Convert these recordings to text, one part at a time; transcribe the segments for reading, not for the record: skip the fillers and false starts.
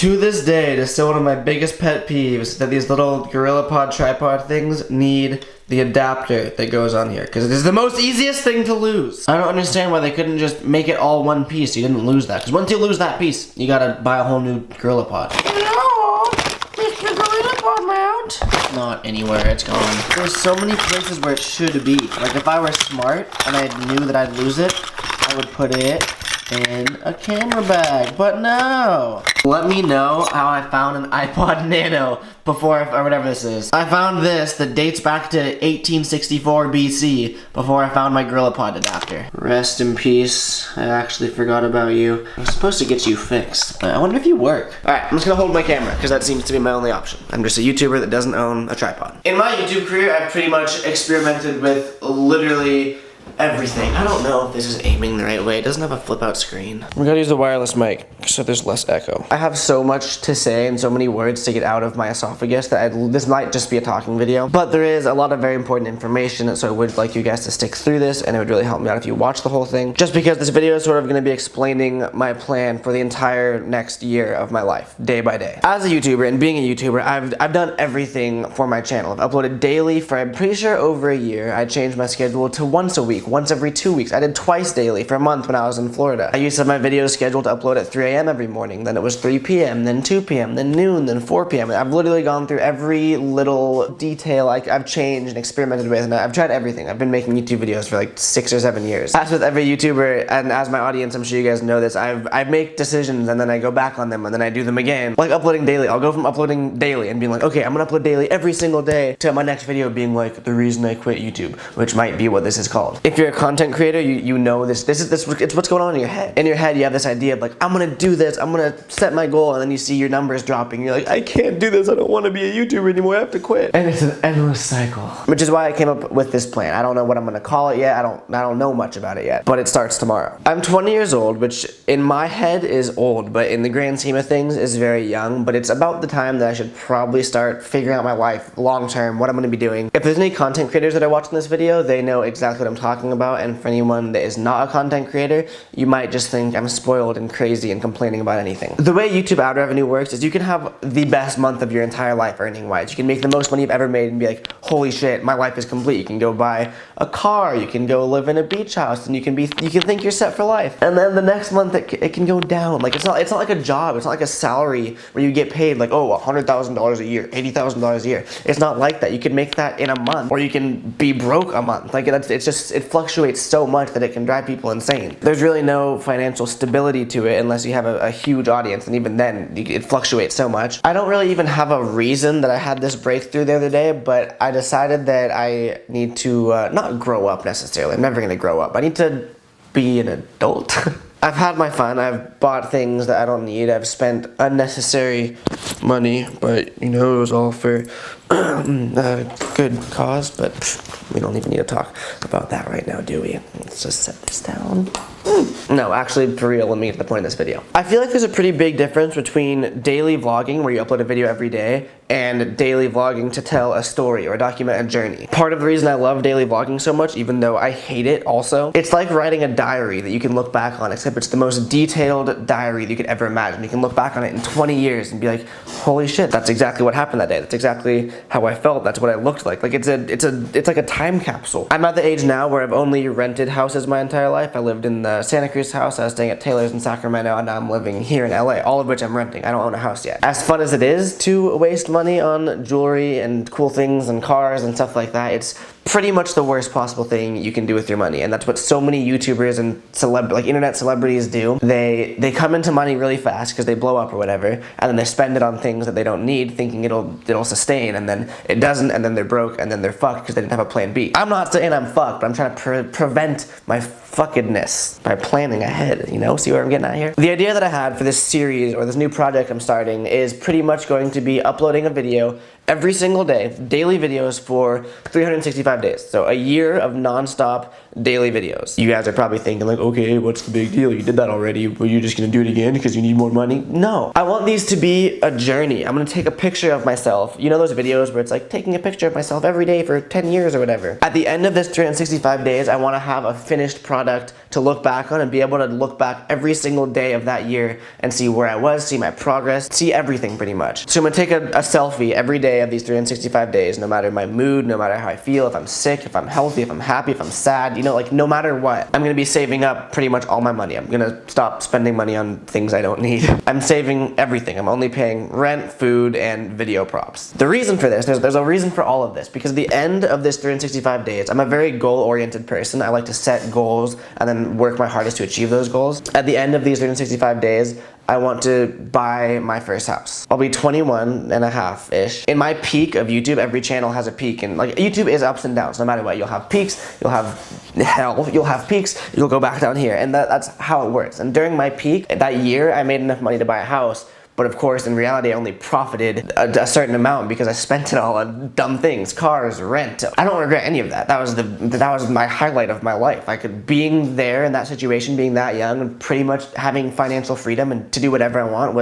To this day, it is still one of my biggest pet peeves that these little GorillaPod tripod things need the adapter that goes on here, because it is the most easiest thing to lose. I don't understand why they couldn't just make it all one piece so you didn't lose that, because once you lose that piece, you gotta buy a whole new GorillaPod. Hello, Mr. GorillaPod mount? Not anywhere, it's gone. There's so many places where it should be. Like if I were smart and I knew that I'd lose it, I would put it in a camera bag, but no. Let me know how I found an iPod Nano before, or whatever this is. I found this that dates back to 1864 BC before I found my GorillaPod adapter. Rest in peace. I actually forgot about you. I was supposed to get you fixed, but I wonder if you work. Alright, I'm just gonna hold my camera because that seems to be my only option. I'm just a YouTuber that doesn't own a tripod. In my YouTube career, I've pretty much experimented with literally everything. I don't know if this is aiming the right way. It doesn't have a flip out screen. We gotta use the wireless mic so there's less echo. I have so much to say and so many words to get out of my esophagus that this might just be a talking video. But there is a lot of very important information, so I would like you guys to stick through this, and it would really help me out if you watch the whole thing. Just because this video is sort of gonna be explaining my plan for the entire next year of my life, day by day. As a YouTuber and being a YouTuber, I've done everything for my channel. I've uploaded daily for, I'm pretty sure, over a year. I changed my schedule to once a week, once every 2 weeks. I did twice daily for a month when I was in Florida. I used to have my videos scheduled to upload at 3 a.m. every morning, then it was 3 p.m., then 2 p.m., then noon, then 4 p.m. I've literally gone through every little detail I've changed and experimented with, and I've tried everything. I've been making YouTube videos for like 6 or 7 years. As with every YouTuber, and as my audience, I'm sure you guys know this, I make decisions and then I go back on them and then I do them again. Like uploading daily. I'll go from uploading daily and being like, okay, I'm gonna upload daily every single day, to my next video being like, the reason I quit YouTube, which might be what this is called. If you're a content creator, you know this it's what's going on in your head. In your head, you have this idea of like, I'm gonna do this, I'm gonna set my goal, and then you see your numbers dropping. You're like, I can't do this, I don't want to be a YouTuber anymore, I have to quit. And it's an endless cycle. Which is why I came up with this plan. I don't know what I'm gonna call it yet. I don't know much about it yet, but it starts tomorrow. I'm 20 years old, which in my head is old, but in the grand scheme of things is very young. But it's about the time that I should probably start figuring out my life long term, what I'm gonna be doing. If there's any content creators that are watching this video, they know exactly what I'm talking about. And for anyone that is not a content creator, you might just think I'm spoiled and crazy and complaining about anything. The way YouTube ad revenue works is you can have the best month of your entire life earning wise. You can make the most money you've ever made and be like, holy shit, my life is complete. You can go buy a car, you can go live in a beach house, and you can think you're set for life. And then the next month it can go down. Like it's not like a job, it's not like a salary where you get paid like, oh, $100,000 a year, $80,000 a year. It's not like that. You can make that in a month, or you can be broke a month. Like it fluctuates so much that it can drive people insane. There's really no financial stability to it unless you have a huge audience, and even then it fluctuates so much. I don't really even have a reason that I had this breakthrough the other day, but I decided that I need to not grow up necessarily. I'm never gonna grow up. I need to be an adult. I've had my fun. I've bought things that I don't need. I've spent unnecessary money, but you know, it was all for a good cause. But we don't even need to talk about that right now, do we? Let's just set this down. No, actually, for real, let me get to the point of this video. I feel like there's a pretty big difference between daily vlogging, where you upload a video every day, and daily vlogging to tell a story or document a journey. Part of the reason I love daily vlogging so much, even though I hate it also, it's like writing a diary that you can look back on, except it's the most detailed diary that you could ever imagine. You can look back on it in 20 years and be like, holy shit, that's exactly what happened that day. That's exactly how I felt. That's what I looked like. Like it's like a time capsule. I'm at the age now where I've only rented houses my entire life. I lived in the Santa Cruz house, I was staying at Taylor's in Sacramento, and now I'm living here in LA, all of which I'm renting. I don't own a house yet. As fun as it is to waste money on jewelry and cool things and cars and stuff like that, it's pretty much the worst possible thing you can do with your money, and that's what so many YouTubers and like internet celebrities do. They come into money really fast because they blow up or whatever, and then they spend it on things that they don't need, thinking it'll sustain, and then it doesn't, and then they're broke, and then they're fucked because they didn't have a plan B. I'm not saying I'm fucked, but I'm trying to prevent my fuckedness by planning ahead, you know? See where I'm getting at here? The idea that I had for this series, or this new project I'm starting, is pretty much going to be uploading a video every single day, daily videos for 365 days. So a year of non-stop, daily videos. You guys are probably thinking like, okay, what's the big deal? You did that already. Were you just gonna do it again because you need more money? No, I want these to be a journey. I'm gonna take a picture of myself. You know those videos where it's like taking a picture of myself every day for 10 years or whatever. At the end of this 365 days, I wanna have a finished product to look back on and be able to look back every single day of that year and see where I was, see my progress, see everything pretty much. So I'm gonna take a selfie every day of these 365 days, no matter my mood, no matter how I feel, if I'm sick, if I'm healthy, if I'm happy, if I'm sad, you know, like no matter what. I'm gonna be saving up pretty much all my money. I'm gonna stop spending money on things I don't need. I'm saving everything. I'm only paying rent, food, and video props. The reason for this, there's a reason for all of this, because at the end of this 365 days, I'm a very goal-oriented person. I like to set goals and then work my hardest to achieve those goals. At the end of these 365 days, I want to buy my first house. I'll be 21 and a half-ish. In my peak of YouTube, every channel has a peak, and like YouTube is ups and downs. No matter what, you'll have peaks, you'll have hell, you'll have peaks, you'll go back down here, and that's how it works. And during my peak, that year, I made enough money to buy a house. But of course, in reality, I only profited a certain amount because I spent it all on dumb things, cars, rent. I don't regret any of that. That was my highlight of my life. Being there in that situation, being that young, and pretty much having financial freedom and to do whatever I want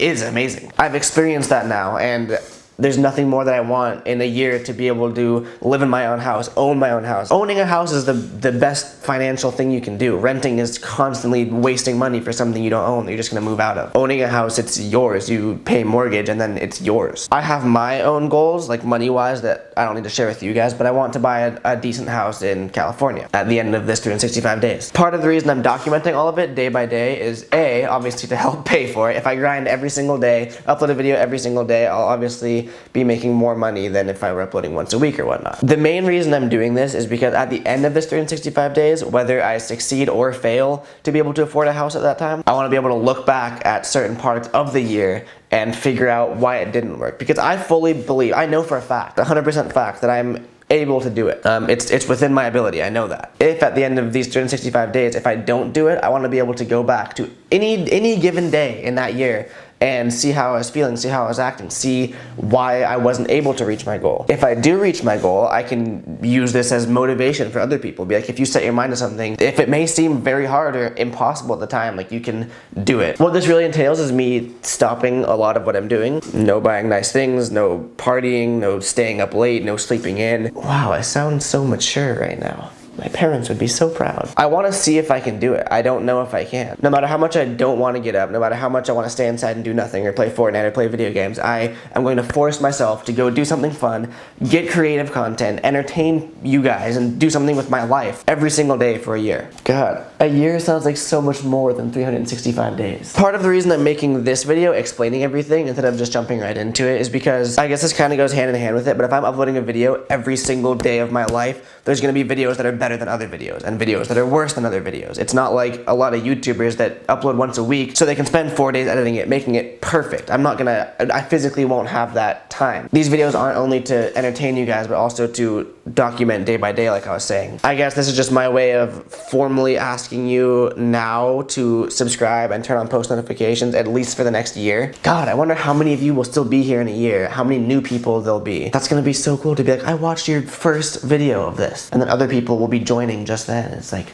is amazing. I've experienced that now, and there's nothing more that I want in a year to be able to live in my own house, own my own house. Owning a house is the best financial thing you can do. Renting is constantly wasting money for something you don't own that you're just gonna move out of. Owning a house, it's yours. You pay mortgage and then it's yours. I have my own goals, like money-wise, that I don't need to share with you guys, but I want to buy a decent house in California at the end of this 365 days. Part of the reason I'm documenting all of it day by day is A, obviously to help pay for it. If I grind every single day, upload a video every single day, I'll obviously be making more money than if I were uploading once a week or whatnot. The main reason I'm doing this is because at the end of this 365 days, whether I succeed or fail to be able to afford a house at that time, I want to be able to look back at certain parts of the year and figure out why it didn't work. Because I fully believe, I know for a fact, 100% fact, that I'm able to do it. It's within my ability, I know that. If at the end of these 365 days, if I don't do it, I want to be able to go back to any given day in that year and see how I was feeling, see how I was acting, see why I wasn't able to reach my goal. If I do reach my goal, I can use this as motivation for other people. Be like, if you set your mind to something, if it may seem very hard or impossible at the time, like you can do it. What this really entails is me stopping a lot of what I'm doing. No buying nice things, no partying, no staying up late, no sleeping in. Wow, I sound so mature right now. My parents would be so proud. I want to see if I can do it. I don't know if I can. No matter how much I don't want to get up, no matter how much I want to stay inside and do nothing or play Fortnite or play video games, I am going to force myself to go do something fun, get creative content, entertain you guys, and do something with my life every single day for a year. God, a year sounds like so much more than 365 days. Part of the reason I'm making this video explaining everything instead of just jumping right into it is because I guess this kind of goes hand in hand with it, but if I'm uploading a video every single day of my life, there's going to be videos that are better than other videos and videos that are worse than other videos. It's not like a lot of YouTubers that upload once a week so they can spend 4 days editing it, making it perfect. I physically won't have that time. These videos aren't only to entertain you guys, but also to document day by day, like I was saying. I guess this is just my way of formally asking you now to subscribe and turn on post notifications, at least for the next year. God, I wonder how many of you will still be here in a year, how many new people there'll be. That's gonna be so cool to be like, I watched your first video of this, and then other people will be joining just then. It's like,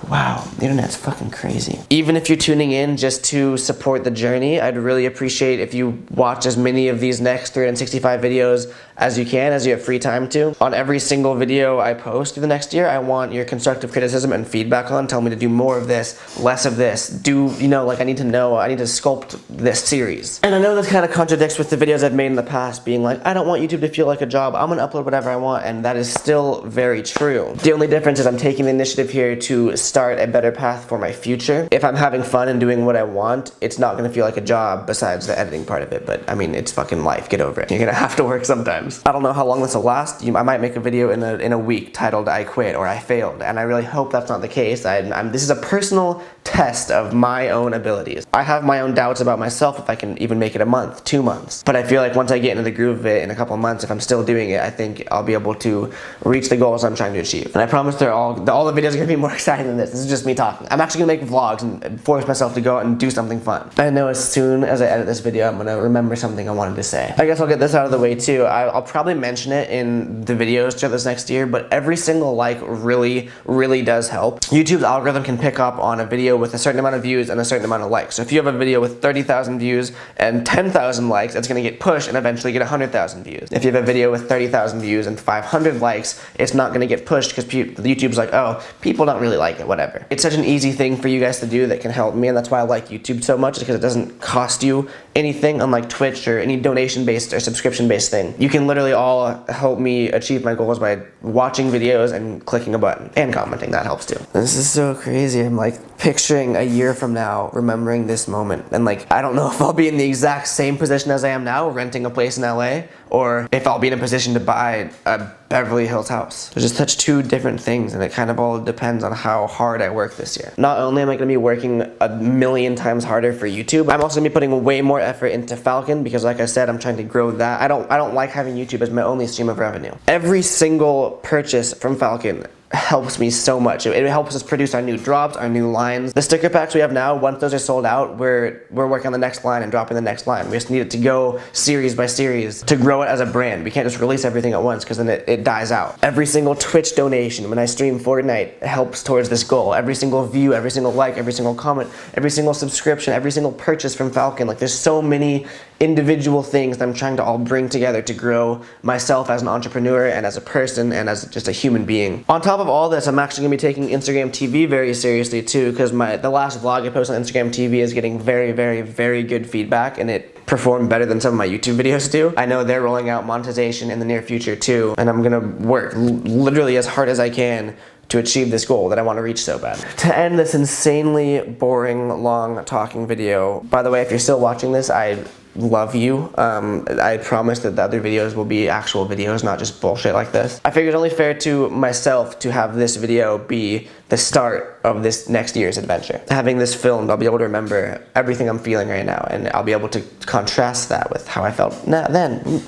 wow, the internet's fucking crazy. Even if you're tuning in just to support the journey, I'd really appreciate if you watch as many of these next 365 videos as you can, as you have free time to. On every single video I post through the next year, I want your constructive criticism and feedback on. Tell me to do more of this, less of this. I need to know, I need to sculpt this series. And I know this kind of contradicts with the videos I've made in the past, being like, I don't want YouTube to feel like a job. I'm gonna upload whatever I want, and that is still very true. The only difference is I'm taking the initiative here to start a better path for my future. If I'm having fun and doing what I want, it's not gonna feel like a job besides the editing part of it, but I mean, it's fucking life, get over it. You're gonna have to work sometimes. I don't know how long this will last. I might make a video in a week titled I quit or I failed, and I really hope that's not the case. This is a personal test of my own abilities. I have my own doubts about myself if I can even make it a month, 2 months. But I feel like once I get into the groove of it in a couple of months, if I'm still doing it, I think I'll be able to reach the goals I'm trying to achieve. And I promise all the videos are gonna be more exciting than this. This is just me talking. I'm actually gonna make vlogs and force myself to go out and do something fun. I know as soon as I edit this video, I'm gonna remember something I wanted to say. I guess I'll get this out of the way too. I'll probably mention it in the videos throughout this next year, but every single like really, really does help. YouTube's algorithm can pick up on a video with a certain amount of views and a certain amount of likes. So if you have a video with 30,000 views and 10,000 likes, it's gonna get pushed and eventually get 100,000 views. If you have a video with 30,000 views and 500 likes, it's not gonna get pushed because YouTube's like, oh, people don't really like it, whatever. It's such an easy thing for you guys to do that can help me, and that's why I like YouTube so much, because it doesn't cost you anything, unlike Twitch or any donation-based or subscription-based thing. You can literally all help me achieve my goals by watching videos and clicking a button and commenting. That helps too. This is so crazy. I'm like picturing a year from now, remembering this moment, and like I don't know if I'll be in the exact same position as I am now, renting a place in LA, or if I'll be in a position to buy a Beverly Hills house. There's just such two different things, and it kind of all depends on how hard I work this year. Not only am I gonna be working a million times harder for YouTube, I'm also gonna be putting way more effort into Falcon, because like I said, I'm trying to grow that. I don't like having YouTube as my only stream of revenue. Every single purchase from Falcon helps me so much. It helps us produce our new drops, our new lines. The sticker packs we have now, once those are sold out, we're working on the next line and dropping the next line. We just need it to go series by series to grow it as a brand. We can't just release everything at once because then it dies out. Every single Twitch donation when I stream Fortnite helps towards this goal. Every single view, every single like, every single comment, every single subscription, every single purchase from Falcon. Like there's so many individual things that I'm trying to all bring together to grow myself as an entrepreneur and as a person and as just a human being. On top of all this, I'm actually gonna be taking Instagram TV very seriously too, because the last vlog I posted on Instagram TV is getting very, very, very good feedback, and it performed better than some of my YouTube videos do. I know they're rolling out monetization in the near future too, and I'm gonna work literally as hard as I can to achieve this goal that I want to reach so bad. To end this insanely boring, long talking video, by the way, if you're still watching this, I love you. I promise that the other videos will be actual videos, not just bullshit like this. I figure it's only fair to myself to have this video be the start of this next year's adventure. Having this filmed, I'll be able to remember everything I'm feeling right now, and I'll be able to contrast that with how I felt then.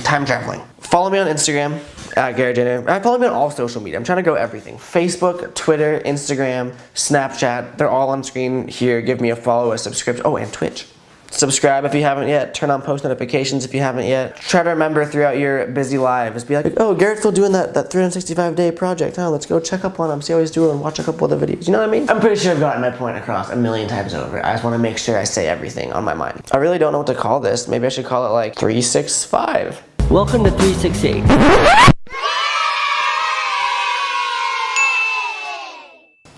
Time traveling. Follow me on Instagram, Garrett Ginner. Follow me on all social media. I'm trying to grow everything. Facebook, Twitter, Instagram, Snapchat. They're all on screen here. Give me a follow, a subscription. Oh, and Twitch. Subscribe if you haven't yet. Turn on post notifications if you haven't yet. Try to remember throughout your busy lives. Be like, oh, Garrett's still doing that 365-day project. Huh? Let's go check up on him, see how he's doing, and watch a couple of the videos. You know what I mean? I'm pretty sure I've gotten my point across a million times over. I just want to make sure I say everything on my mind. I really don't know what to call this. Maybe I should call it like 365. Welcome to 368.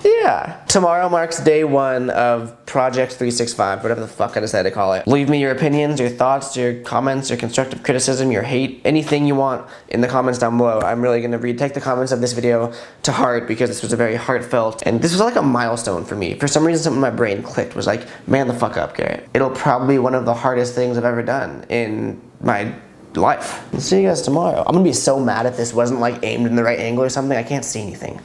Yeah. Tomorrow marks day one of Project 365, whatever the fuck I decided to call it. Leave me your opinions, your thoughts, your comments, your constructive criticism, your hate, anything you want in the comments down below. I'm really gonna take the comments of this video to heart, because this was a very heartfelt, and this was like a milestone for me. For some reason, something in my brain clicked, was like, man the fuck up, Garrett. It'll probably be one of the hardest things I've ever done in my life. I'll see you guys tomorrow. I'm gonna be so mad if this wasn't like aimed in the right angle or something. I can't see anything.